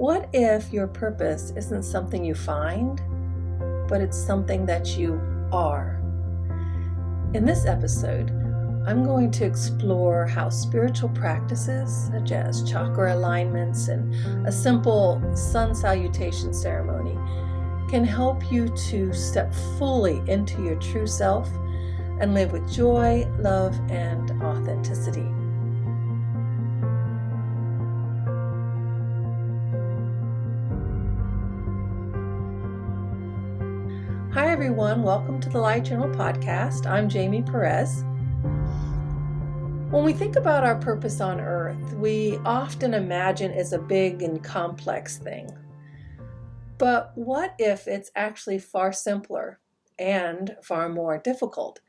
What if your purpose isn't something you find, but it's something that you are? In this episode, I'm going to explore how spiritual practices such as chakra alignments and a simple Sun Salutation Ceremony can help you to step fully into your true self and live with joy, love, and authenticity. Hi everyone, welcome to the Light Journal Podcast. I'm Jamie Perez. When we think about our purpose on earth, we often imagine it's a big and complex thing. But what if it's actually far simpler and far more difficult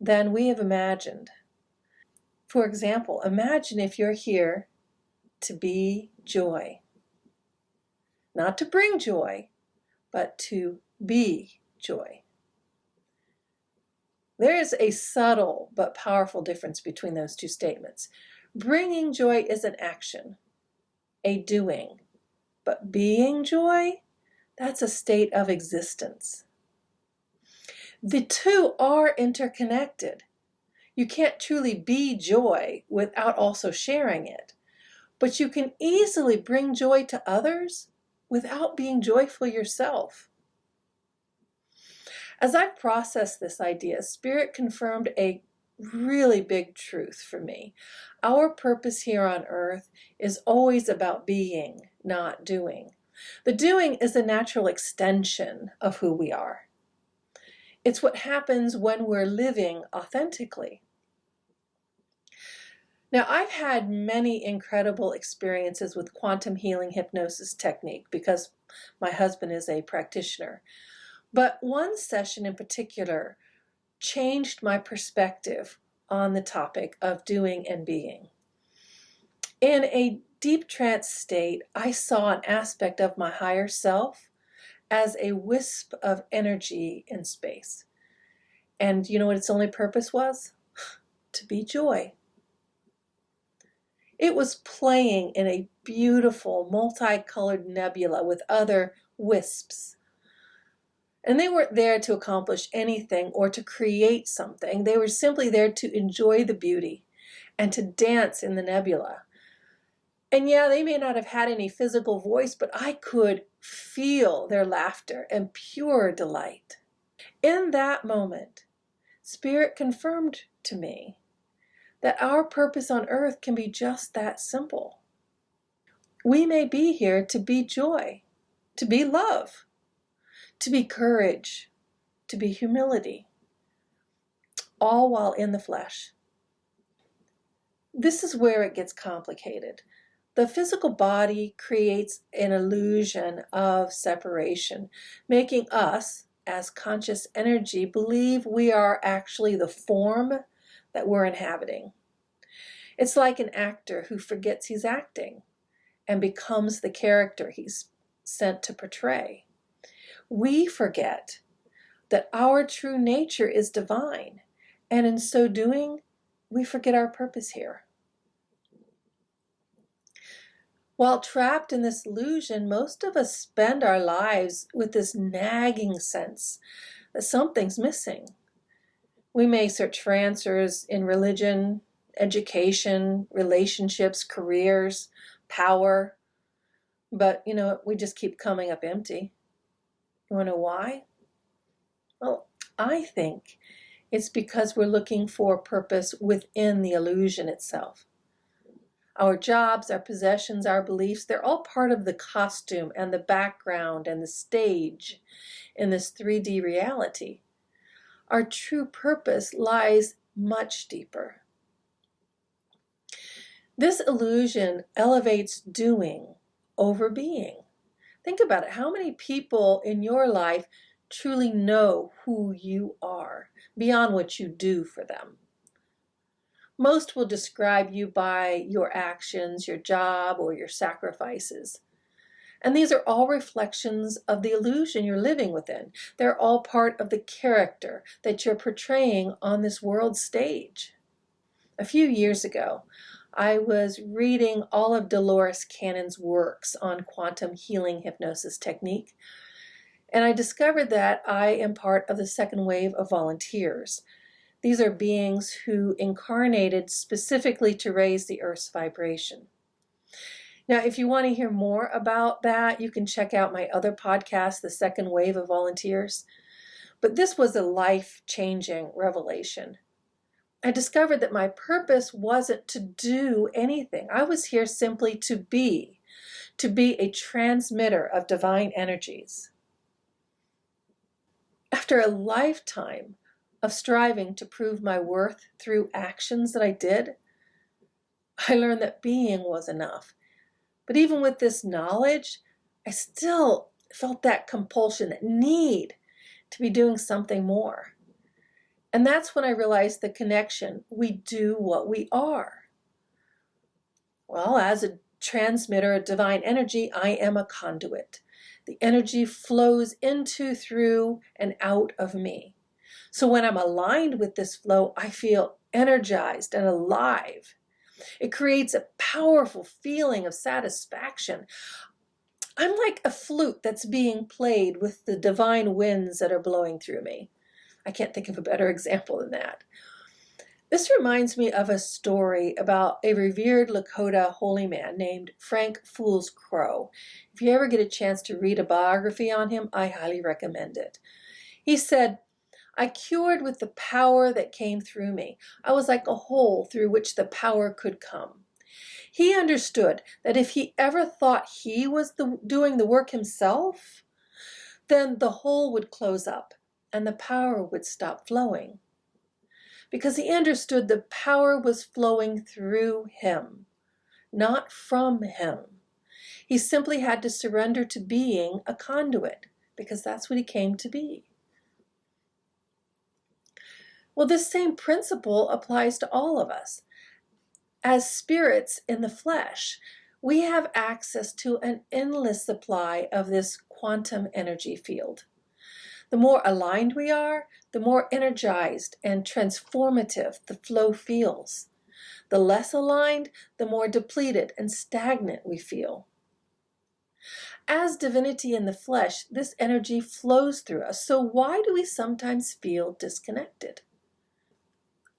than we have imagined? For example, imagine if you're here to be joy. Not to bring joy, but to be joy. There is a subtle but powerful difference between those two statements. Bringing joy is an action, a doing, but being joy, that's a state of existence. The two are interconnected. You can't truly be joy without also sharing it, but you can easily bring joy to others without being joyful yourself. As I've processed this idea, Spirit confirmed a really big truth for me. Our purpose here on earth is always about being, not doing. The doing is a natural extension of who we are. It's what happens when we're living authentically. Now, I've had many incredible experiences with quantum healing hypnosis technique because my husband is a practitioner. But one session in particular changed my perspective on the topic of doing and being. In a deep trance state, I saw an aspect of my higher self as a wisp of energy in space. And you know what its only purpose was? To be joy. It was playing in a beautiful, multicolored nebula with other wisps. And they weren't there to accomplish anything or to create something. They were simply there to enjoy the beauty and to dance in the nebula. And yeah, they may not have had any physical voice, but I could feel their laughter and pure delight. In that moment, Spirit confirmed to me that our purpose on earth can be just that simple. We may be here to be joy, to be love, to be courage, to be humility, all while in the flesh. This is where it gets complicated. The physical body creates an illusion of separation, making us, as conscious energy, believe we are actually the form that we're inhabiting. It's like an actor who forgets he's acting and becomes the character he's sent to portray. We forget that our true nature is divine, and in so doing, we forget our purpose here. While trapped in this illusion, most of us spend our lives with this nagging sense that something's missing. We may search for answers in religion, education, relationships, careers, power, but we just keep coming up empty. You want to know why? Well, I think it's because we're looking for purpose within the illusion itself. Our jobs, our possessions, our beliefs, they're all part of the costume and the background and the stage in this 3D reality. Our true purpose lies much deeper. This illusion elevates doing over being. Think about it. How many people in your life truly know who you are beyond what you do for them? Most will describe you by your actions, your job, or your sacrifices. And these are all reflections of the illusion you're living within. They're all part of the character that you're portraying on this world stage. A few years ago, I was reading all of Dolores Cannon's works on quantum healing hypnosis technique, and I discovered that I am part of the second wave of volunteers. These are beings who incarnated specifically to raise the Earth's vibration. Now, if you want to hear more about that, you can check out my other podcast, The Second Wave of Volunteers. But this was a life-changing revelation. I discovered that my purpose wasn't to do anything. I was here simply to be a transmitter of divine energies. After a lifetime of striving to prove my worth through actions that I did, I learned that being was enough. But even with this knowledge, I still felt that compulsion, that need to be doing something more. And that's when I realized the connection. We do what we are. Well, as a transmitter of divine energy, I am a conduit. The energy flows into, through, and out of me. So when I'm aligned with this flow, I feel energized and alive. It creates a powerful feeling of satisfaction. I'm like a flute that's being played with the divine winds that are blowing through me. I can't think of a better example than that. This reminds me of a story about a revered Lakota holy man named Frank Fool's Crow. If you ever get a chance to read a biography on him, I highly recommend it. He said, "I cured with the power that came through me. I was like a hole through which the power could come." He understood that if he ever thought he was doing the work himself, then the hole would close up and the power would stop flowing. Because he understood the power was flowing through him, not from him. He simply had to surrender to being a conduit, because that's what he came to be. Well, this same principle applies to all of us. As spirits in the flesh, we have access to an endless supply of this quantum energy field. The more aligned we are, the more energized and transformative the flow feels. The less aligned, the more depleted and stagnant we feel. As divinity in the flesh, this energy flows through us. So why do we sometimes feel disconnected?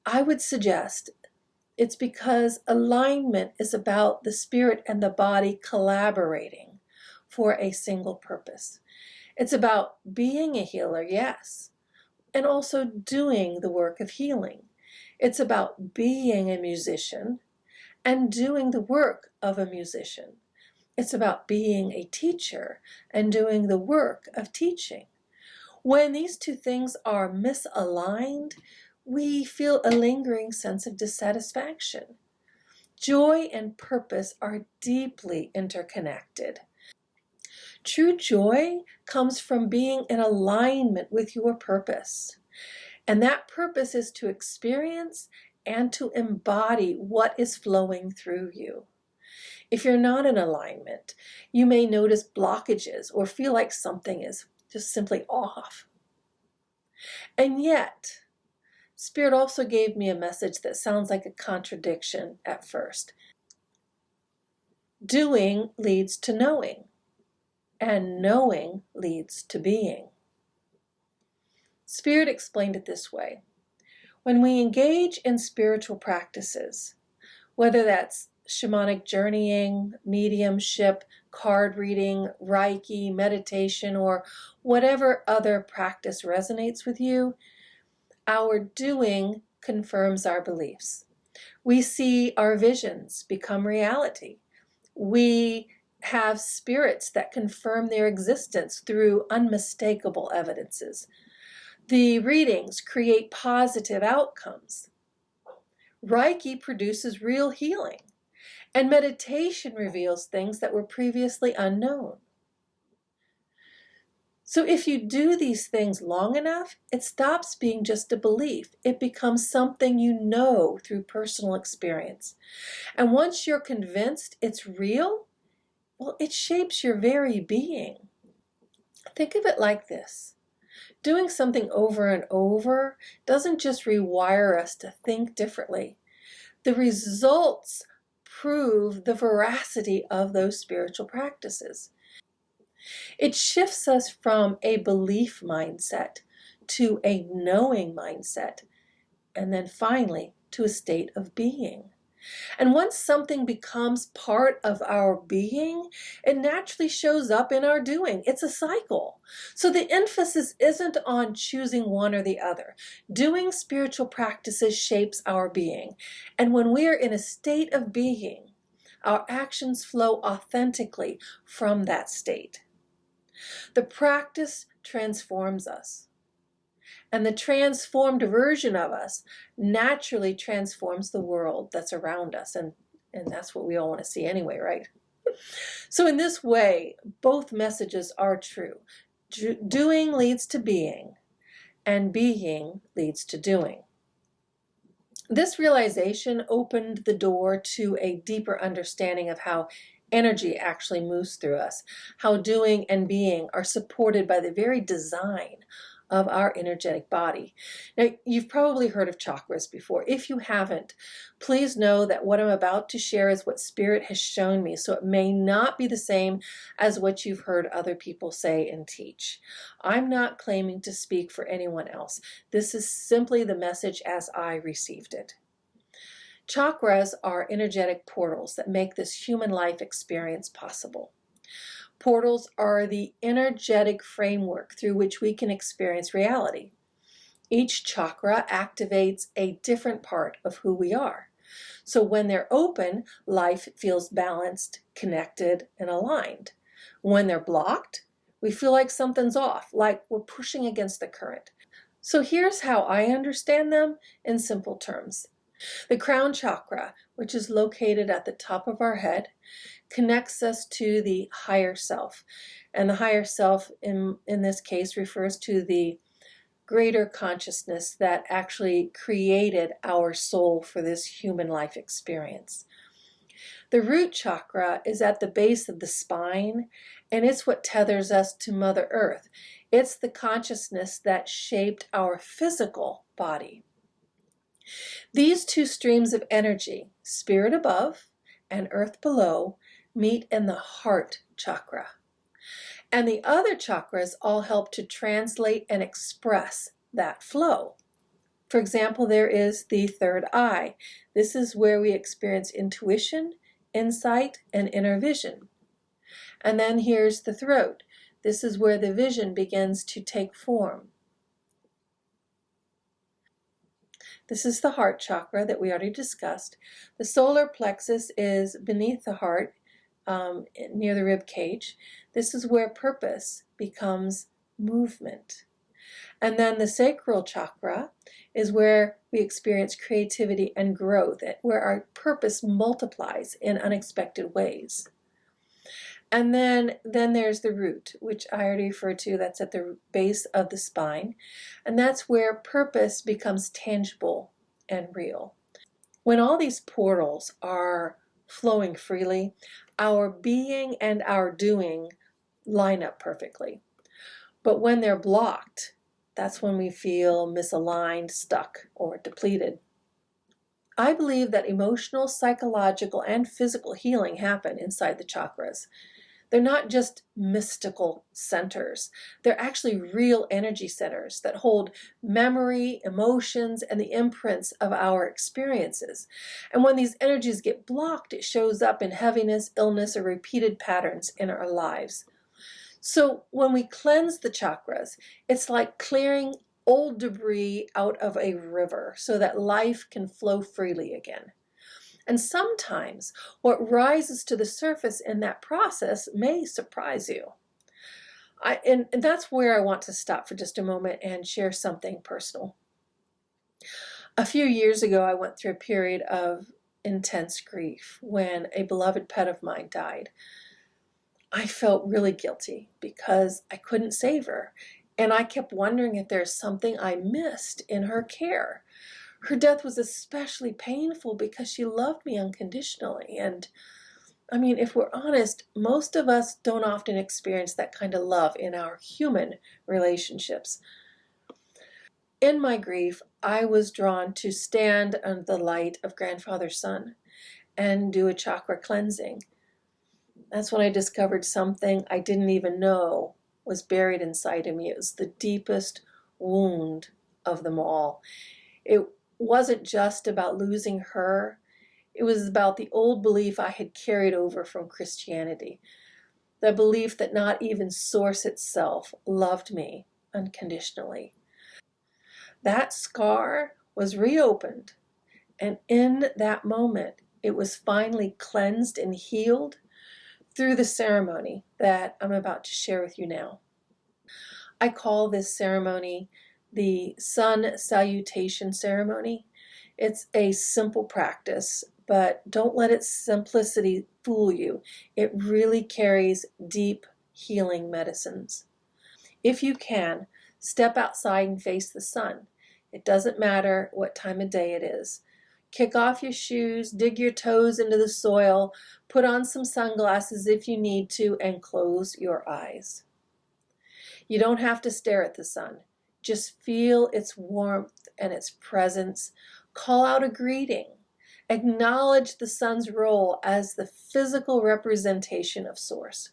I would suggest it's because alignment is about the spirit and the body collaborating for a single purpose. It's about being a healer, yes, and also doing the work of healing. It's about being a musician and doing the work of a musician. It's about being a teacher and doing the work of teaching. When these two things are misaligned, we feel a lingering sense of dissatisfaction. Joy and purpose are deeply interconnected. True joy comes from being in alignment with your purpose. And that purpose is to experience and to embody what is flowing through you. If you're not in alignment, you may notice blockages or feel like something is just simply off. And yet, Spirit also gave me a message that sounds like a contradiction at first. Doing leads to knowing, and knowing leads to being. Spirit explained it this way. When we engage in spiritual practices, whether that's shamanic journeying, mediumship, card reading, Reiki, meditation, or whatever other practice resonates with you, our doing confirms our beliefs. We see our visions become reality. We have spirits that confirm their existence through unmistakable evidences. The readings create positive outcomes. Reiki produces real healing, and meditation reveals things that were previously unknown. So if you do these things long enough, it stops being just a belief. It becomes something you know through personal experience. And once you're convinced it's real, well, it shapes your very being. Think of it like this. Doing something over and over doesn't just rewire us to think differently. The results prove the veracity of those spiritual practices. It shifts us from a belief mindset to a knowing mindset, and then finally to a state of being. And once something becomes part of our being, it naturally shows up in our doing. It's a cycle. So the emphasis isn't on choosing one or the other. Doing spiritual practices shapes our being. And when we are in a state of being, our actions flow authentically from that state. The practice transforms us. And the transformed version of us naturally transforms the world that's around us. And that's what we all want to see anyway, right? So in this way, both messages are true. Doing leads to being, and being leads to doing. This realization opened the door to a deeper understanding of how energy actually moves through us, how doing and being are supported by the very design of our energetic body. Now, you've probably heard of chakras before. If you haven't, please know that what I'm about to share is what Spirit has shown me, so it may not be the same as what you've heard other people say and teach. I'm not claiming to speak for anyone else. This is simply the message as I received it. Chakras are energetic portals that make this human life experience possible. Portals are the energetic framework through which we can experience reality. Each chakra activates a different part of who we are. So when they're open, life feels balanced, connected, and aligned. When they're blocked, we feel like something's off, like we're pushing against the current. So here's how I understand them in simple terms. The crown chakra, which is located at the top of our head, connects us to the higher self. And the higher self in this case refers to the greater consciousness that actually created our soul for this human life experience. The root chakra is at the base of the spine, and it's what tethers us to Mother Earth. It's the consciousness that shaped our physical body. These two streams of energy, spirit above and earth below, meet in the heart chakra. And the other chakras all help to translate and express that flow. For example, there is the third eye. This is where we experience intuition, insight, and inner vision. And then here's the throat. This is where the vision begins to take form. This is the heart chakra that we already discussed. The solar plexus is beneath the heart, near the rib cage. This is where purpose becomes movement. And then the sacral chakra is where we experience creativity and growth, where our purpose multiplies in unexpected ways. And then there's the root, which I already referred to. That's at the base of the spine. And that's where purpose becomes tangible and real. When all these portals are flowing freely, our being and our doing line up perfectly. But when they're blocked, that's when we feel misaligned, stuck, or depleted. I believe that emotional, psychological, and physical healing happen inside the chakras. They're not just mystical centers. They're actually real energy centers that hold memory, emotions, and the imprints of our experiences. And when these energies get blocked, it shows up in heaviness, illness, or repeated patterns in our lives. So when we cleanse the chakras, it's like clearing old debris out of a river so that life can flow freely again. And sometimes what rises to the surface in that process may surprise you. And that's where I want to stop for just a moment and share something personal. A few years ago, I went through a period of intense grief when a beloved pet of mine died. I felt really guilty because I couldn't save her. And I kept wondering if there's something I missed in her care. Her death was especially painful because she loved me unconditionally. And I mean, if we're honest, most of us don't often experience that kind of love in our human relationships. In my grief, I was drawn to stand under the light of Grandfather Sun and do a chakra cleansing. That's when I discovered something I didn't even know was buried inside of me. It was the deepest wound of them all. It wasn't just about losing her. It was about the old belief I had carried over from Christianity. The belief that not even Source itself loved me unconditionally. That scar was reopened, and in that moment, it was finally cleansed and healed through the ceremony that I'm about to share with you now. I call this ceremony the Sun Salutation Ceremony. It's a simple practice, but don't let its simplicity fool you. It really carries deep healing medicines. If you can, step outside and face the sun. It doesn't matter what time of day it is. Kick off your shoes, dig your toes into the soil, put on some sunglasses if you need to, and close your eyes. You don't have to stare at the sun. Just feel its warmth and its presence. Call out a greeting. Acknowledge the sun's role as the physical representation of Source.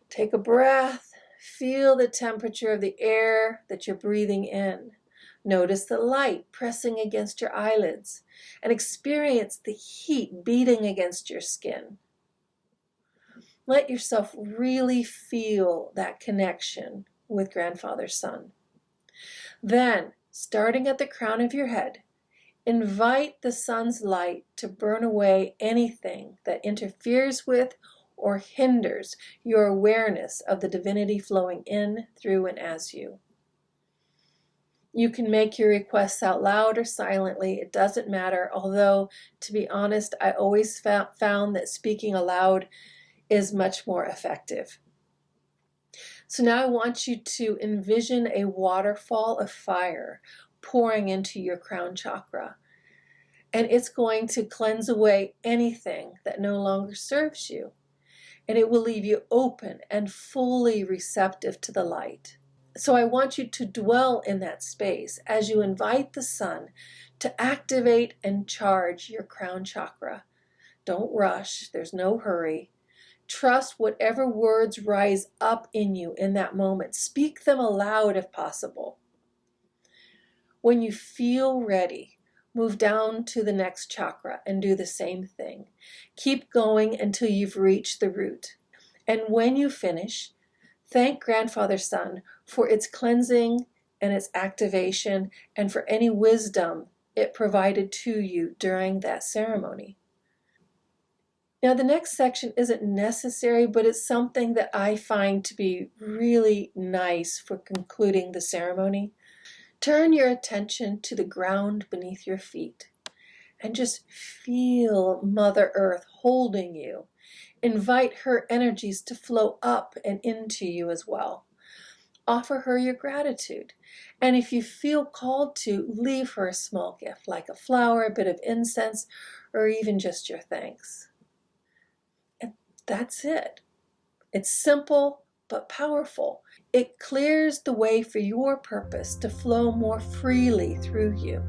Take a breath. Feel the temperature of the air that you're breathing in. Notice the light pressing against your eyelids and experience the heat beating against your skin. Let yourself really feel that connection with Grandfather Sun. Then, starting at the crown of your head, invite the sun's light to burn away anything that interferes with or hinders your awareness of the divinity flowing in, through, and as you. You can make your requests out loud or silently. It doesn't matter, although, to be honest, I always found that speaking aloud is much more effective. So now I want you to envision a waterfall of fire pouring into your crown chakra. And it's going to cleanse away anything that no longer serves you. And it will leave you open and fully receptive to the light. So I want you to dwell in that space as you invite the sun to activate and charge your crown chakra. Don't rush, there's no hurry. Trust whatever words rise up in you in that moment. Speak them aloud if possible. When you feel ready, move down to the next chakra and do the same thing. Keep going until you've reached the root. And when you finish, thank Grandfather Sun for its cleansing and its activation and for any wisdom it provided to you during that ceremony. Now, the next section isn't necessary, but it's something that I find to be really nice for concluding the ceremony. Turn your attention to the ground beneath your feet and just feel Mother Earth holding you. Invite her energies to flow up and into you as well. Offer her your gratitude. And if you feel called to, leave her a small gift like a flower, a bit of incense, or even just your thanks. And that's it. It's simple but powerful. It clears the way for your purpose to flow more freely through you.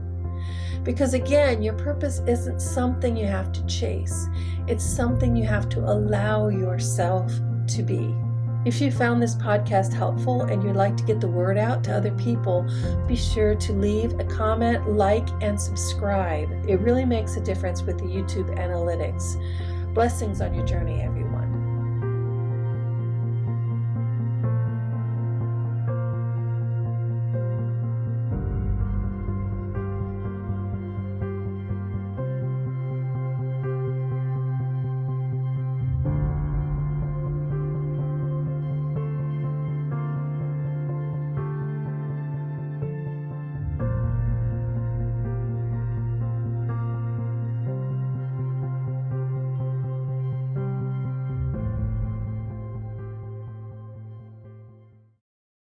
Because again, your purpose isn't something you have to chase. It's something you have to allow yourself to be. If you found this podcast helpful and you'd like to get the word out to other people, be sure to leave a comment, like, and subscribe. It really makes a difference with the YouTube analytics. Blessings on your journey, everyone.